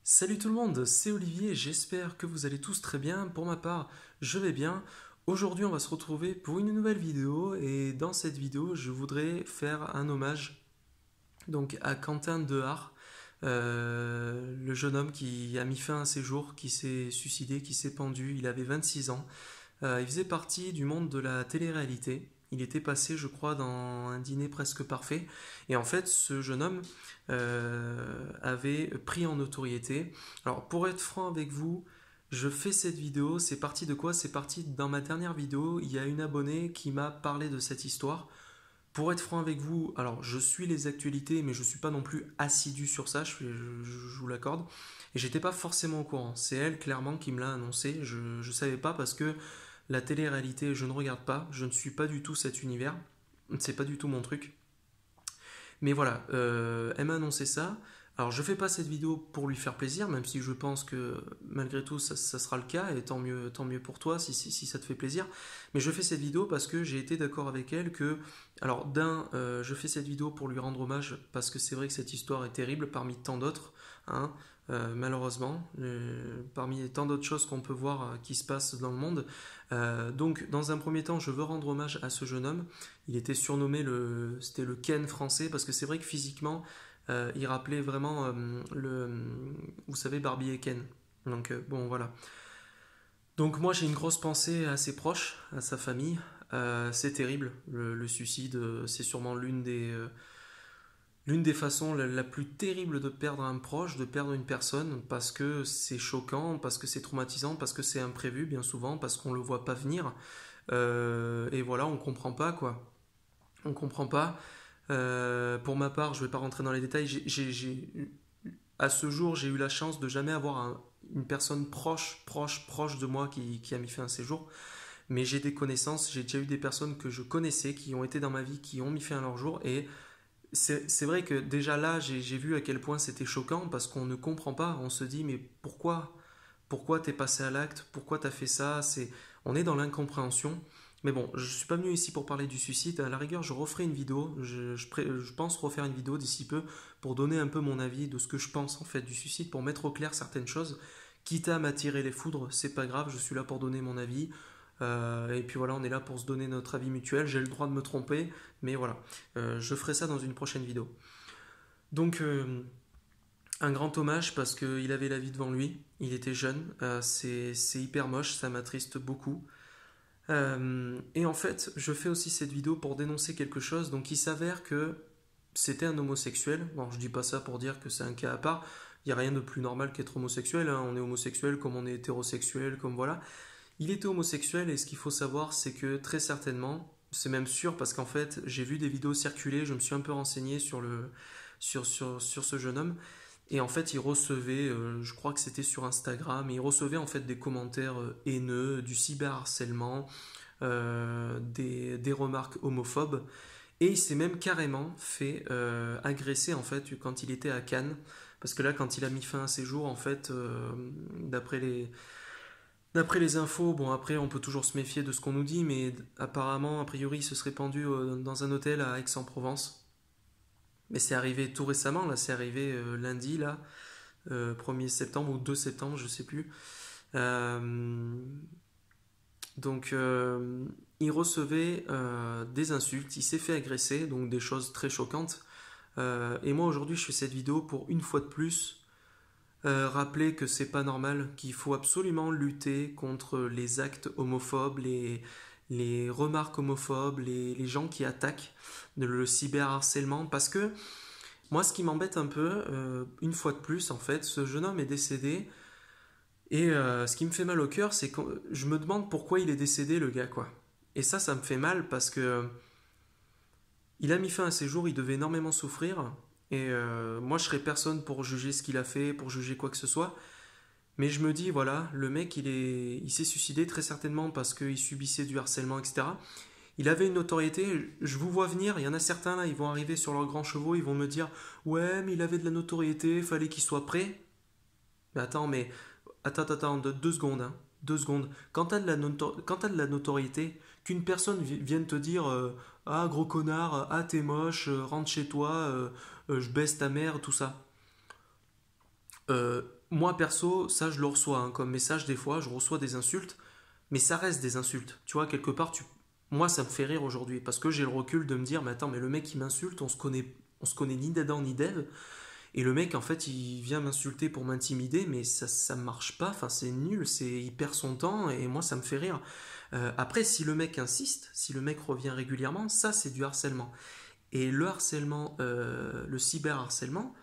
Salut tout le monde, c'est Olivier, j'espère que vous allez tous très bien. Pour ma part, je vais bien. Aujourd'hui, on va se retrouver pour une nouvelle vidéo et dans cette vidéo, je voudrais faire un hommage donc à Quentin Dehart, le jeune homme qui a mis fin à ses jours, qui s'est suicidé, qui s'est pendu. Il avait 26 ans. Il faisait partie du monde de la télé-réalité. Il était passé, je crois, dans un dîner presque parfait. Et en fait, ce jeune homme avait pris en notoriété. Alors, pour être franc avec vous, je fais cette vidéo. C'est parti de quoi? C'est parti dans ma dernière vidéo. Il y a une abonnée qui m'a parlé de cette histoire. Pour être franc avec vous, alors je suis les actualités, mais je ne suis pas non plus assidu sur ça, je vous l'accorde. Et j'étais pas forcément au courant. C'est elle clairement qui me l'a annoncé. Je ne savais pas parce que la télé-réalité, je ne regarde pas. Je ne suis pas du tout cet univers. C'est pas du tout mon truc. Mais voilà, elle m'a annoncé ça. Alors je fais pas cette vidéo pour lui faire plaisir, même si je pense que malgré tout ça sera le cas, et tant mieux pour toi si ça te fait plaisir. Mais je fais cette vidéo parce que j'ai été d'accord avec elle que, alors je fais cette vidéo pour lui rendre hommage parce que c'est vrai que cette histoire est terrible parmi tant d'autres, hein, malheureusement, parmi tant d'autres choses qu'on peut voir qui se passent dans le monde. Donc dans un premier temps, je veux rendre hommage à ce jeune homme. Il était surnommé c'était le Ken français parce que c'est vrai que physiquement, il rappelait vraiment vous savez, Barbie et Ken. Donc bon voilà. Donc moi j'ai une grosse pensée à ses proches, à sa famille. C'est terrible, le suicide, c'est sûrement l'une des façons la plus terrible de perdre un proche, de perdre une personne, parce que c'est choquant, parce que c'est traumatisant, parce que c'est imprévu bien souvent, parce qu'on le voit pas venir. Et voilà, on comprend pas quoi. On comprend pas. Pour ma part, je ne vais pas rentrer dans les détails. À ce jour, j'ai eu la chance de jamais avoir une personne proche de moi qui a mis fin à ses jours. Mais j'ai des connaissances, j'ai déjà eu des personnes que je connaissais qui ont été dans ma vie, qui ont mis fin à leur jour. Et c'est vrai que déjà là, j'ai vu à quel point c'était choquant parce qu'on ne comprend pas. On se dit, mais pourquoi t'es passé à l'acte? Pourquoi t'as fait ça? On est dans l'incompréhension. Mais bon, je suis pas venu ici pour parler du suicide. À la rigueur, je referai une vidéo. Je pense refaire une vidéo d'ici peu pour donner un peu mon avis de ce que je pense en fait du suicide, pour mettre au clair certaines choses. Quitte à m'attirer les foudres, c'est pas grave. Je suis là pour donner mon avis. Et puis voilà, on est là pour se donner notre avis mutuel. J'ai le droit de me tromper, mais voilà. Je ferai ça dans une prochaine vidéo. Donc, un grand hommage parce qu'il avait la vie devant lui. Il était jeune. C'est hyper moche, ça m'attriste beaucoup. Et en fait, je fais aussi cette vidéo pour dénoncer quelque chose. Donc, il s'avère que c'était un homosexuel. Bon, je dis pas ça pour dire que c'est un cas à part. Il n'y a rien de plus normal qu'être homosexuel, hein. On est homosexuel comme on est hétérosexuel, comme voilà. Il était homosexuel et ce qu'il faut savoir, c'est que très certainement, c'est même sûr parce qu'en fait, j'ai vu des vidéos circuler, je me suis un peu renseigné sur ce jeune homme. Et en fait, il recevait, je crois que c'était sur Instagram, il recevait en fait des commentaires haineux, du cyberharcèlement, des remarques homophobes. Et il s'est même carrément fait agresser en fait quand il était à Cannes. Parce que là, quand il a mis fin à ses jours, en fait, d'après les infos, bon après on peut toujours se méfier de ce qu'on nous dit, mais apparemment, a priori, il se serait pendu dans un hôtel à Aix-en-Provence. Mais c'est arrivé tout récemment, là, c'est arrivé lundi, là, 1er septembre ou 2 septembre, je sais plus. Euh, donc, il recevait des insultes, il s'est fait agresser, donc des choses très choquantes. Et moi, aujourd'hui, je fais cette vidéo pour une fois de plus rappeler que c'est pas normal, qu'il faut absolument lutter contre les actes homophobes, les remarques homophobes, les gens qui attaquent le cyberharcèlement, parce que moi, ce qui m'embête un peu, une fois de plus, en fait, ce jeune homme est décédé. Et ce qui me fait mal au cœur, c'est que je me demande pourquoi il est décédé, le gars, quoi. Et ça me fait mal parce que il a mis fin à ses jours, il devait énormément souffrir. Et moi, je serais personne pour juger ce qu'il a fait, pour juger quoi que ce soit. Mais je me dis, voilà, le mec, il s'est suicidé très certainement parce qu'il subissait du harcèlement, etc. Il avait une notoriété, je vous vois venir, il y en a certains là, ils vont arriver sur leurs grands chevaux, ils vont me dire, ouais, mais il avait de la notoriété, fallait qu'il soit prêt. Mais attends, 2 secondes, hein, 2 secondes. Quand t'as de la notoriété, qu'une personne vienne te dire ah gros connard, ah t'es moche, rentre chez toi, je baisse ta mère, tout ça. moi perso, ça je le reçois hein, comme message des fois, je reçois des insultes, mais ça reste des insultes. Tu vois, quelque part, moi ça me fait rire aujourd'hui parce que j'ai le recul de me dire, mais attends, mais le mec qui m'insulte, on se connaît ni d'Adam ni d'Ève, et le mec en fait il vient m'insulter pour m'intimider, mais ça marche pas, enfin c'est nul, il perd son temps et moi ça me fait rire. Après, si le mec insiste, si le mec revient régulièrement, ça c'est du harcèlement. Et le harcèlement, le cyberharcèlement,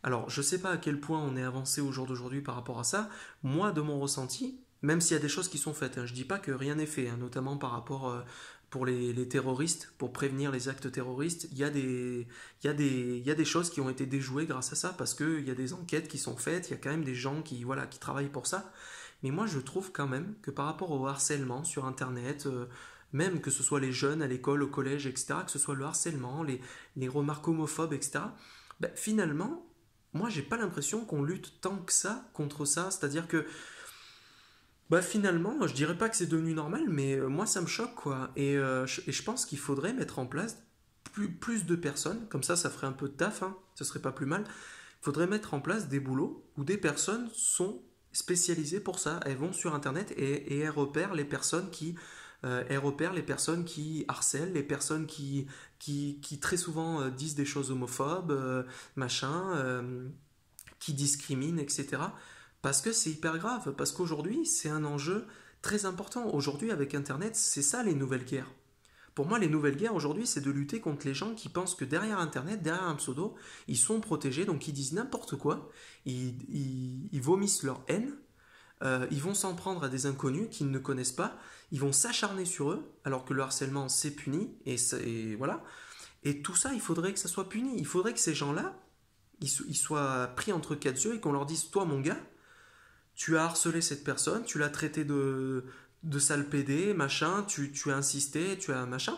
alors, je ne sais pas à quel point on est avancé au jour d'aujourd'hui par rapport à ça. Moi, de mon ressenti, même s'il y a des choses qui sont faites, hein, je ne dis pas que rien n'est fait, hein, notamment par rapport pour les terroristes, pour prévenir les actes terroristes, il y a des choses qui ont été déjouées grâce à ça, parce qu'il y a des enquêtes qui sont faites, il y a quand même des gens voilà, qui travaillent pour ça. Mais moi, je trouve quand même que par rapport au harcèlement sur Internet, même que ce soit les jeunes à l'école, au collège, etc., que ce soit le harcèlement, les remarques homophobes, etc., ben, finalement, moi, j'ai pas l'impression qu'on lutte tant que ça contre ça. C'est-à-dire que, bah, finalement, je dirais pas que c'est devenu normal, mais moi, ça me choque, quoi. Et je pense qu'il faudrait mettre en place plus de personnes, comme ça ferait un peu de taf, hein, ce serait pas plus mal. Il faudrait mettre en place des boulots où des personnes sont spécialisées pour ça. Elles vont sur Internet et elles repèrent les personnes qui harcèlent, les personnes qui très souvent disent des choses homophobes, machin, qui discriminent, etc. Parce que c'est hyper grave, parce qu'aujourd'hui, c'est un enjeu très important. Aujourd'hui, avec Internet, c'est ça les nouvelles guerres. Pour moi, les nouvelles guerres aujourd'hui, c'est de lutter contre les gens qui pensent que derrière Internet, derrière un pseudo, ils sont protégés, donc ils disent n'importe quoi, ils vomissent leur haine, ils vont s'en prendre à des inconnus qu'ils ne connaissent pas, ils vont s'acharner sur eux, alors que le harcèlement, c'est puni, et voilà. Et tout ça, il faudrait que ça soit puni. Il faudrait que ces gens-là, ils soient pris entre quatre yeux et qu'on leur dise, toi mon gars, tu as harcelé cette personne, tu l'as traité de sale pédé, machin, tu as insisté, tu as machin,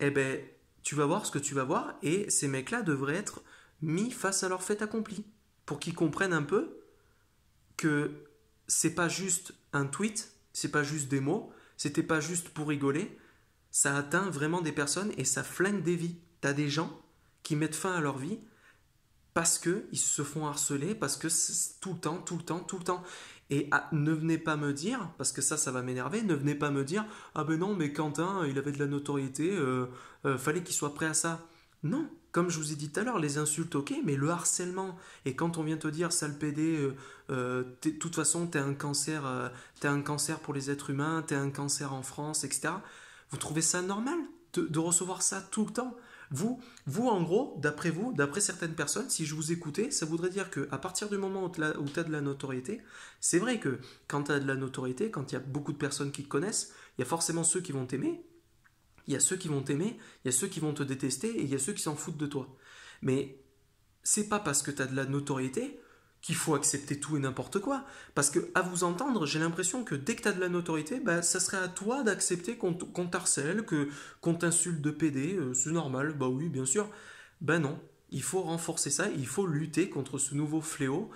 eh ben, tu vas voir ce que tu vas voir, et ces mecs-là devraient être mis face à leur fait accompli, pour qu'ils comprennent un peu que c'est pas juste un tweet, c'est pas juste des mots, c'était pas juste pour rigoler, ça atteint vraiment des personnes et ça flingue des vies. T'as des gens qui mettent fin à leur vie parce qu'ils se font harceler, parce que c'est tout le temps, tout le temps, tout le temps. Et ne venez pas me dire, parce que ça va m'énerver, ne venez pas me dire, ah ben non, mais Quentin, il avait de la notoriété, fallait qu'il soit prêt à ça. Non, comme je vous ai dit tout à l'heure, les insultes, ok, mais le harcèlement, et quand on vient te dire, sale pédé, de toute façon, t'es un cancer pour les êtres humains, t'es un cancer en France, etc. Vous trouvez ça normal de recevoir ça tout le temps? Vous, en gros, d'après vous, d'après certaines personnes, si je vous écoutais, ça voudrait dire que à partir du moment où tu as de la notoriété, c'est vrai que quand tu as de la notoriété, quand il y a beaucoup de personnes qui te connaissent, il y a forcément ceux qui vont t'aimer, il y a ceux qui vont t'aimer, il y a ceux qui vont te détester et il y a ceux qui s'en foutent de toi. Mais c'est pas parce que tu as de la notoriété qu'il faut accepter tout et n'importe quoi. Parce que, à vous entendre, j'ai l'impression que dès que tu as de la notoriété, bah, ça serait à toi d'accepter qu'on t'harcèle, qu'on t'insulte de PD, c'est normal, bah oui, bien sûr. Ben non, il faut renforcer ça, il faut lutter contre ce nouveau fléau.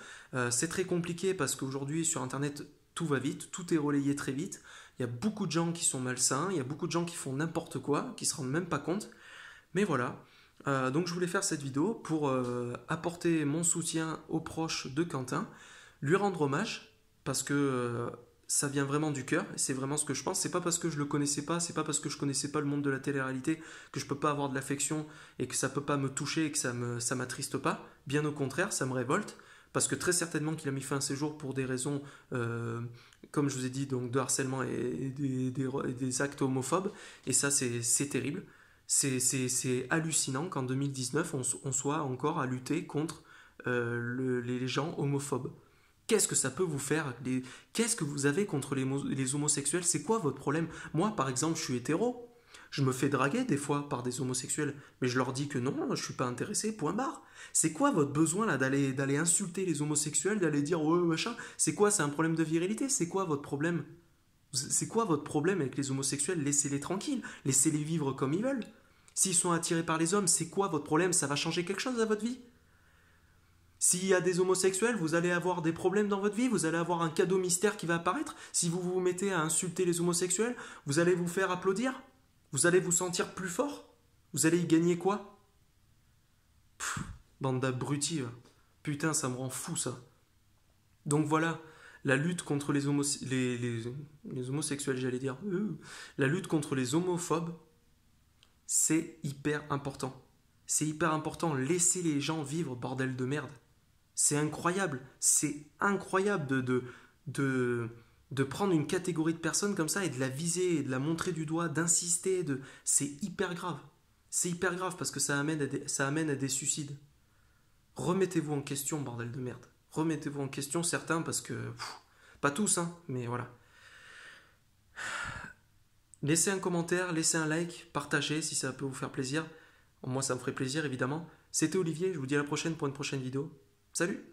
C'est très compliqué parce qu'aujourd'hui, sur Internet, tout va vite, tout est relayé très vite. Il y a beaucoup de gens qui sont malsains, il y a beaucoup de gens qui font n'importe quoi, qui se rendent même pas compte. Mais voilà, donc je voulais faire cette vidéo pour apporter mon soutien aux proches de Quentin, lui rendre hommage, parce que ça vient vraiment du cœur, et c'est vraiment ce que je pense. C'est pas parce que je le connaissais pas, c'est pas parce que je connaissais pas le monde de la télé-réalité que je peux pas avoir de l'affection et que ça peut pas me toucher et que ça m'attriste pas. Bien au contraire, ça me révolte, parce que très certainement qu'il a mis fin à ses jours pour des raisons, comme je vous ai dit, donc de harcèlement et des actes homophobes, et ça c'est terrible. C'est hallucinant qu'en 2019, on soit encore à lutter contre les gens homophobes. Qu'est-ce que ça peut vous faire? Qu'est-ce que vous avez contre les homosexuels? C'est quoi votre problème? Moi, par exemple, je suis hétéro. Je me fais draguer des fois par des homosexuels, mais je leur dis que non, je suis pas intéressé, point barre. C'est quoi votre besoin là d'aller insulter les homosexuels, d'aller dire ouais machin? C'est quoi? C'est un problème de virilité? C'est quoi votre problème? C'est quoi votre problème avec les homosexuels? Laissez-les tranquilles, laissez-les vivre comme ils veulent. S'ils sont attirés par les hommes, c'est quoi votre problème? Ça va changer quelque chose à votre vie? S'il y a des homosexuels, vous allez avoir des problèmes dans votre vie, vous allez avoir un cadeau mystère qui va apparaître. Si vous vous mettez à insulter les homosexuels, vous allez vous faire applaudir? Vous allez vous sentir plus fort? Vous allez y gagner quoi? Pff, bande d'abrutis. Putain, ça me rend fou ça. Donc voilà, la lutte contre les homosexuels, j'allais dire, la lutte contre les homophobes, c'est hyper important. C'est hyper important, laissez les gens vivre, bordel de merde. C'est incroyable de, de prendre une catégorie de personnes comme ça et de la viser, de la montrer du doigt, d'insister. C'est hyper grave. C'est hyper grave parce que ça amène à des suicides. Remettez-vous en question, bordel de merde. Remettez-vous en question, certains, parce que... pas tous, hein, mais voilà. Laissez un commentaire, laissez un like, partagez si ça peut vous faire plaisir. Moi, ça me ferait plaisir, évidemment. C'était Olivier, je vous dis à la prochaine pour une prochaine vidéo. Salut!